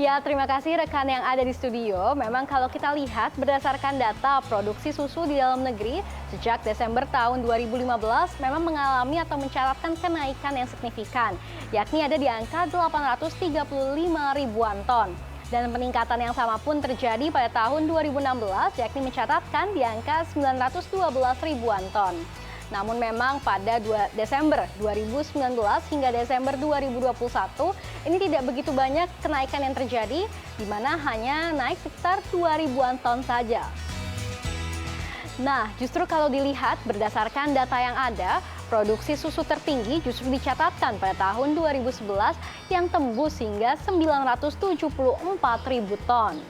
Ya, terima kasih rekan yang ada di studio. Memang kalau kita lihat berdasarkan data produksi susu di dalam negeri, sejak Desember tahun 2015 memang mengalami atau mencatatkan kenaikan yang signifikan, yakni ada di angka 835 ribuan ton. Dan peningkatan yang sama pun terjadi pada tahun 2016, yakni mencatatkan di angka 912 ribuan ton. Namun memang pada Desember 2019 hingga Desember 2021 ini tidak begitu banyak kenaikan yang terjadi, di mana hanya naik sekitar 2 ribuan ton saja. Nah, justru kalau dilihat berdasarkan data yang ada, produksi susu tertinggi justru dicatatkan pada tahun 2011 yang tembus hingga 974 ribu ton.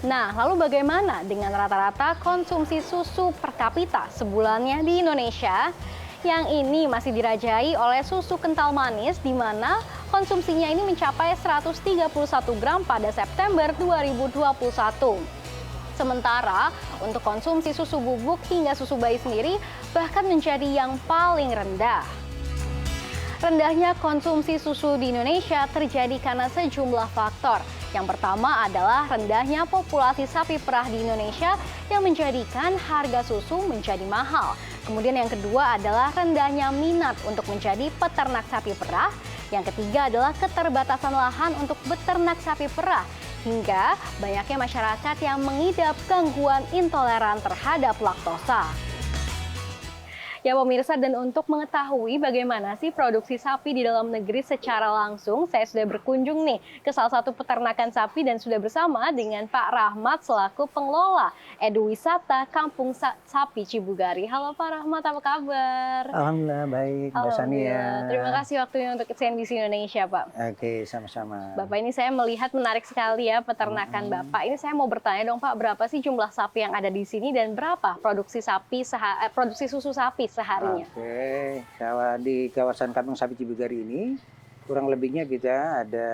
Nah, lalu bagaimana dengan rata-rata konsumsi susu per kapita sebulannya di Indonesia? Yang ini masih dirajai oleh susu kental manis, di mana konsumsinya ini mencapai 131 gram pada September 2021. Sementara untuk konsumsi susu bubuk hingga susu bayi sendiri bahkan menjadi yang paling rendah. Rendahnya konsumsi susu di Indonesia terjadi karena sejumlah faktor. Yang pertama adalah rendahnya populasi sapi perah di Indonesia yang menjadikan harga susu menjadi mahal. Kemudian yang kedua adalah rendahnya minat untuk menjadi peternak sapi perah. Yang ketiga adalah keterbatasan lahan untuk beternak sapi perah. Hingga banyaknya masyarakat yang mengidap gangguan intoleran terhadap laktosa. Ya pemirsa, dan untuk mengetahui bagaimana sih produksi sapi di dalam negeri secara langsung, saya sudah berkunjung nih ke salah satu peternakan sapi dan sudah bersama dengan Pak Rahmat selaku pengelola Eduwisata Kampung Sapi Cibugari. Halo Pak Rahmat, apa kabar? Alhamdulillah baik, Mbak Sania. Terima kasih waktunya untuk CNBC Indonesia, Pak. Oke, sama-sama. Bapak, ini saya melihat menarik sekali ya peternakan Bapak. Ini saya mau bertanya dong Pak, berapa sih jumlah sapi yang ada di sini dan berapa produksi susu sapi seharinya? Oke, kalau di kawasan Kampung Sapi Cibugari ini kurang lebihnya kita ada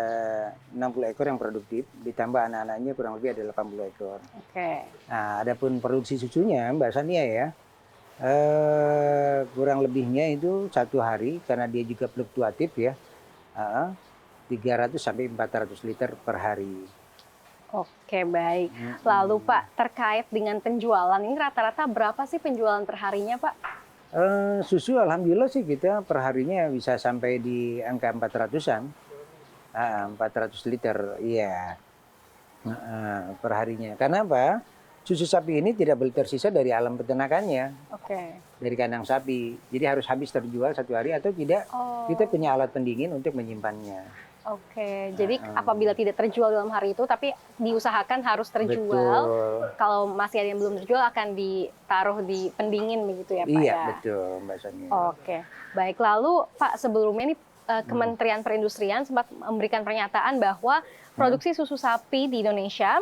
60 ekor yang produktif, ditambah anak-anaknya kurang lebih ada 80 ekor. Oke. Nah, adapun produksi susunya Mbak Sania ya, kurang lebihnya itu satu hari karena dia juga fluktuatif ya, 300 sampai 400 liter per hari. Oke, baik. Lalu Pak, terkait dengan penjualan, ini rata-rata berapa sih penjualan perharinya Pak? Susu alhamdulillah sih kita perharinya bisa sampai di angka 400-an. 400 liter, iya. Perharinya. Karena apa? Susu sapi ini tidak boleh tersisa dari alam peternakannya. Oke. Dari kandang sapi. Jadi harus habis terjual satu hari atau tidak. Kita punya alat pendingin untuk menyimpannya. Oke, jadi apabila tidak terjual dalam hari itu, tapi diusahakan harus terjual. Betul. Kalau masih ada yang belum terjual, akan ditaruh di pendingin begitu ya Pak? Iya, ya? betul Mbak Sonia. Oke, baik. Lalu Pak, sebelumnya ini Kementerian Perindustrian sempat memberikan pernyataan bahwa produksi susu sapi di Indonesia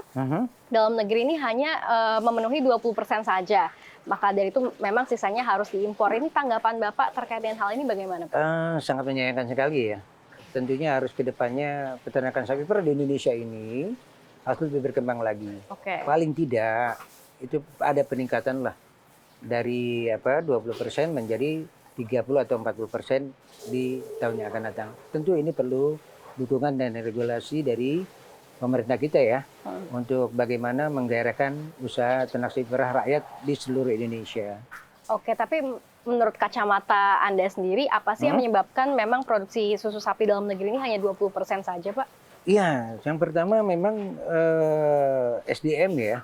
dalam negeri ini hanya memenuhi 20% saja. Maka dari itu memang sisanya harus diimpor. Ini tanggapan Bapak terkait dengan hal ini bagaimana Pak? Sangat menyayangkan sekali ya. Tentunya harus ke depannya peternakan sapi perah di Indonesia ini harus lebih berkembang lagi. Oke. Paling tidak itu ada peningkatan lah dari 20% menjadi 30 atau 40% di tahun yang akan datang. Tentu ini perlu dukungan dan regulasi dari pemerintah kita ya untuk bagaimana menggairahkan usaha ternak sapi perah rakyat di seluruh Indonesia. Oke, tapi menurut kacamata Anda sendiri, apa sih yang menyebabkan memang produksi susu sapi dalam negeri ini hanya 20% saja, Pak? Iya, yang pertama memang SDM ya.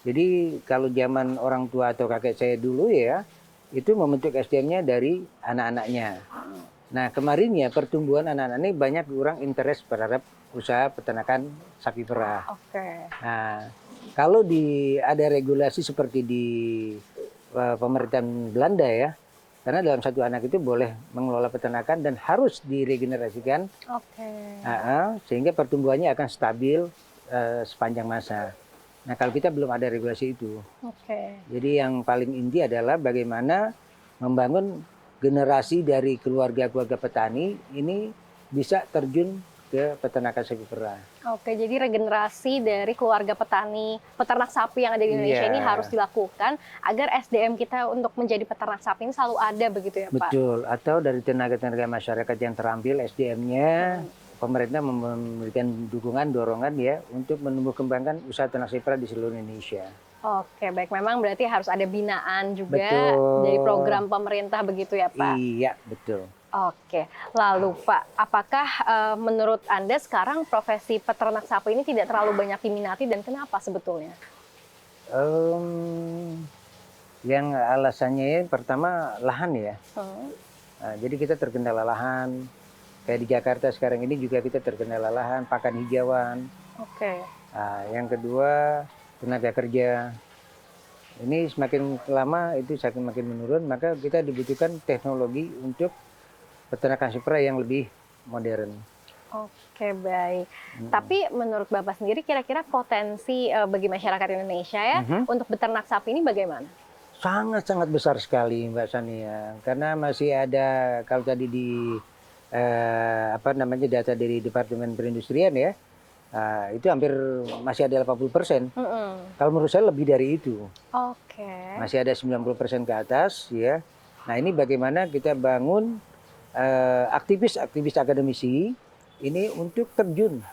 Jadi kalau zaman orang tua atau kakek saya dulu ya, itu membentuk SDM-nya dari anak-anaknya. Nah kemarin ya pertumbuhan anak-anak ini banyak kurang interest terhadap usaha peternakan sapi perah. Oke. Nah kalau ada regulasi seperti di pemerintahan Belanda ya, karena dalam satu anak itu boleh mengelola peternakan dan harus diregenerasikan, sehingga pertumbuhannya akan stabil sepanjang masa. Nah kalau kita belum ada regulasi itu, jadi yang paling inti adalah bagaimana membangun generasi dari keluarga-keluarga petani ini bisa terjun ke peternakan sapi perah. Oke, jadi regenerasi dari keluarga petani, peternak sapi yang ada di Indonesia ini harus dilakukan agar SDM kita untuk menjadi peternak sapi ini selalu ada begitu ya Pak? Betul, atau dari tenaga-tenaga masyarakat yang terampil SDM-nya pemerintah memberikan dukungan, dorongan ya untuk menumbuh kembangkan usaha ternak sapi perah di seluruh Indonesia. Oke, baik. Memang berarti harus ada binaan juga Betul. dari program pemerintah begitu ya, Pak? Iya, betul. Oke. Lalu, Pak, apakah menurut Anda sekarang profesi peternak sapi ini tidak terlalu banyak diminati dan kenapa sebetulnya? Yang alasannya pertama lahan ya. Jadi kita terkendala lahan. Kayak di Jakarta sekarang ini juga kita terkendala lahan, pakan hijauan. Oke. Yang kedua tenaga kerja. Ini semakin lama itu semakin menurun, maka kita dibutuhkan teknologi untuk peternakan sapi perah yang lebih modern. Oke, baik. Tapi menurut Bapak sendiri kira-kira potensi bagi masyarakat Indonesia ya untuk beternak sapi ini bagaimana? Sangat-sangat besar sekali Mbak Sania, karena masih ada kalau tadi di data dari Departemen Perindustrian ya, itu hampir masih ada 80%. Kalau menurut saya lebih dari itu. Oke. Masih ada 90% ke atas ya. Nah ini bagaimana kita bangun aktivis-aktivis akademisi ini untuk terjun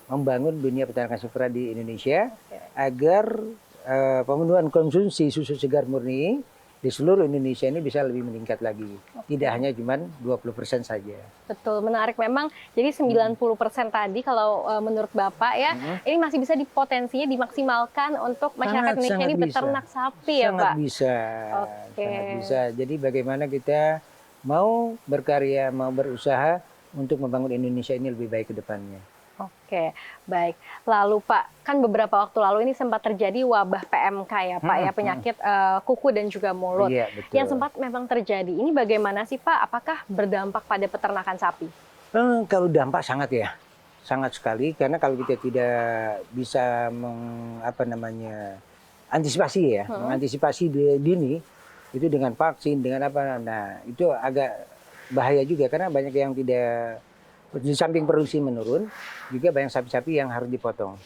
membangun dunia peternakan sapi perah di Indonesia agar pemenuhan konsumsi susu segar murni di seluruh Indonesia ini bisa lebih meningkat lagi. Tidak hanya cuma 20% saja. Betul, menarik memang. Jadi 90% tadi kalau menurut Bapak ya, ini masih bisa potensinya dimaksimalkan untuk masyarakat Indonesia ini beternak sapi ya, Pak? Sangat bisa. Sangat bisa. Jadi bagaimana kita mau berkarya, mau berusaha untuk membangun Indonesia ini lebih baik ke depannya. Oke, baik. Lalu Pak, kan beberapa waktu lalu ini sempat terjadi wabah PMK ya Pak, ya penyakit kuku dan juga mulut. Iya, betul. Yang sempat memang terjadi. Ini bagaimana sih Pak? Apakah berdampak pada peternakan sapi? Kalau dampak sangat ya, sangat sekali. Karena kalau kita tidak bisa antisipasi ya, mengantisipasi dini itu dengan vaksin, dengan apa? Nah itu agak bahaya juga karena banyak yang tidak. Di samping produksi menurun, juga banyak sapi-sapi yang harus dipotong.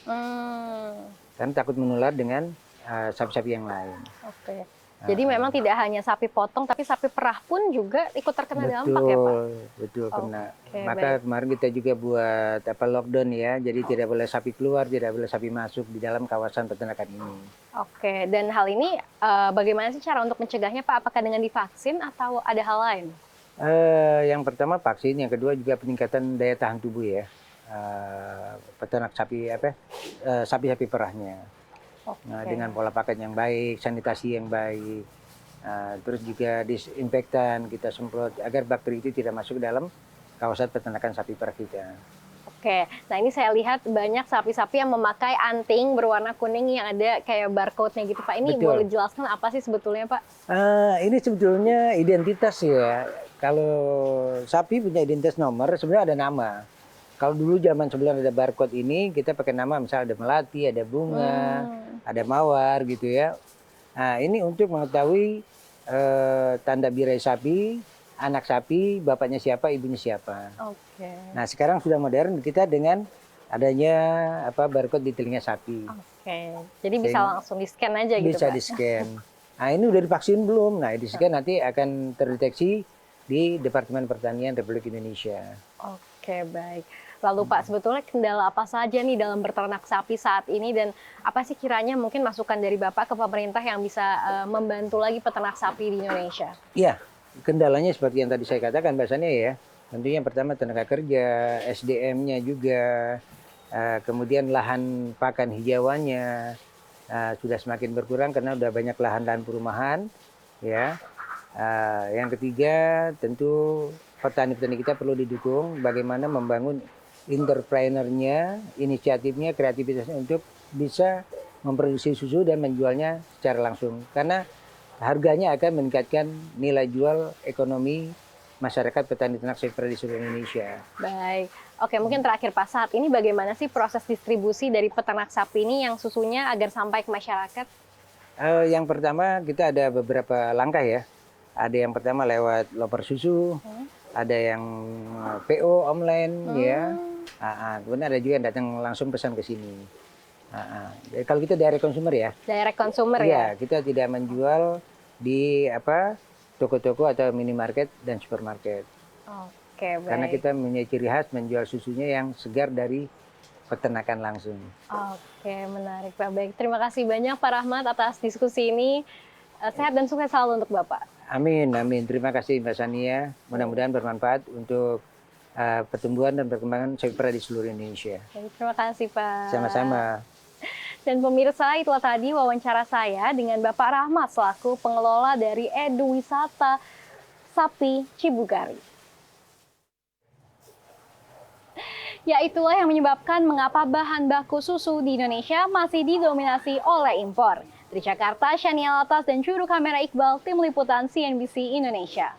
Karena takut menular dengan sapi-sapi yang lain. Oke. Jadi memang tidak hanya sapi potong, tapi sapi perah pun juga ikut terkena dampak ya Pak? Betul, kena. Maka kemarin kita juga buat lockdown ya, jadi tidak boleh sapi keluar, tidak boleh sapi masuk di dalam kawasan peternakan ini. Oke, dan hal ini bagaimana sih cara untuk mencegahnya Pak? Apakah dengan divaksin atau ada hal lain? Yang pertama vaksin, yang kedua juga peningkatan daya tahan tubuh ya peternak sapi sapi-sapi perahnya. Nah, dengan pola pakan yang baik, sanitasi yang baik, terus juga disinfektan kita semprot agar bakteri itu tidak masuk ke dalam kawasan peternakan sapi perah kita. Oke, nah ini saya lihat banyak sapi-sapi yang memakai anting berwarna kuning yang ada kayak barcode-nya gitu Pak. Ini boleh jelaskan apa sih sebetulnya Pak? Ini sebetulnya identitas ya. Kalau sapi punya identitas nomor, sebenarnya ada nama. Kalau dulu zaman sebelum ada barcode ini, kita pakai nama, misalnya ada melati, ada bunga, ada mawar gitu ya. Nah ini untuk mengetahui tanda birahi sapi, anak sapi, bapaknya siapa, ibunya siapa. Oke. Nah sekarang sudah modern kita dengan adanya barcode di telinga sapi. Oke. Jadi bisa langsung di-scan aja gitu bisa Pak? Bisa di-scan. Nah ini udah divaksin belum? Nah di-scan nanti akan terdeteksi di Departemen Pertanian Republik Indonesia. Oke, baik. Lalu Pak, sebetulnya kendala apa saja nih dalam beternak sapi saat ini dan apa sih kiranya mungkin masukan dari Bapak ke pemerintah yang bisa membantu lagi peternak sapi di Indonesia? Iya, kendalanya seperti yang tadi saya katakan bahasanya ya. Tentunya yang pertama tenaga kerja, SDM-nya juga, kemudian lahan pakan hijauannya sudah semakin berkurang karena udah banyak lahan-lahan perumahan, ya. Yang ketiga tentu petani-petani kita perlu didukung bagaimana membangun entrepreneurnya, inisiatifnya, kreativitasnya untuk bisa memproduksi susu dan menjualnya secara langsung. Karena harganya akan meningkatkan nilai jual ekonomi masyarakat petani ternak sapi perah di seluruh Indonesia. Baik. Oke, mungkin terakhir Pak, saat ini bagaimana sih proses distribusi dari peternak sapi ini yang susunya agar sampai ke masyarakat? Yang pertama kita ada beberapa langkah ya. Ada yang pertama lewat loper susu, ada yang PO online ya. Kemudian ada juga yang datang langsung pesan ke sini. Kalau kita direct consumer ya. Direct consumer ya? Iya, kita tidak menjual di toko-toko atau minimarket dan supermarket. Oke, baik. Karena kita punya ciri khas menjual susunya yang segar dari peternakan langsung. Oke, menarik Pak. Baik, terima kasih banyak Pak Rahmat atas diskusi ini. Sehat dan sukses selalu untuk Bapak. Amin, amin. Terima kasih Mbak Sania. Mudah-mudahan bermanfaat untuk pertumbuhan dan perkembangan sapi perah di seluruh Indonesia. Baik, terima kasih Pak. Sama-sama. Dan pemirsa, itulah tadi wawancara saya dengan Bapak Rahmat selaku pengelola dari Edu Wisata Sapi Cibugari. Ya, itulah yang menyebabkan mengapa bahan baku susu di Indonesia masih didominasi oleh impor. Dari Jakarta, Shania Latas dan juru kamera Iqbal, tim liputan CNBC Indonesia.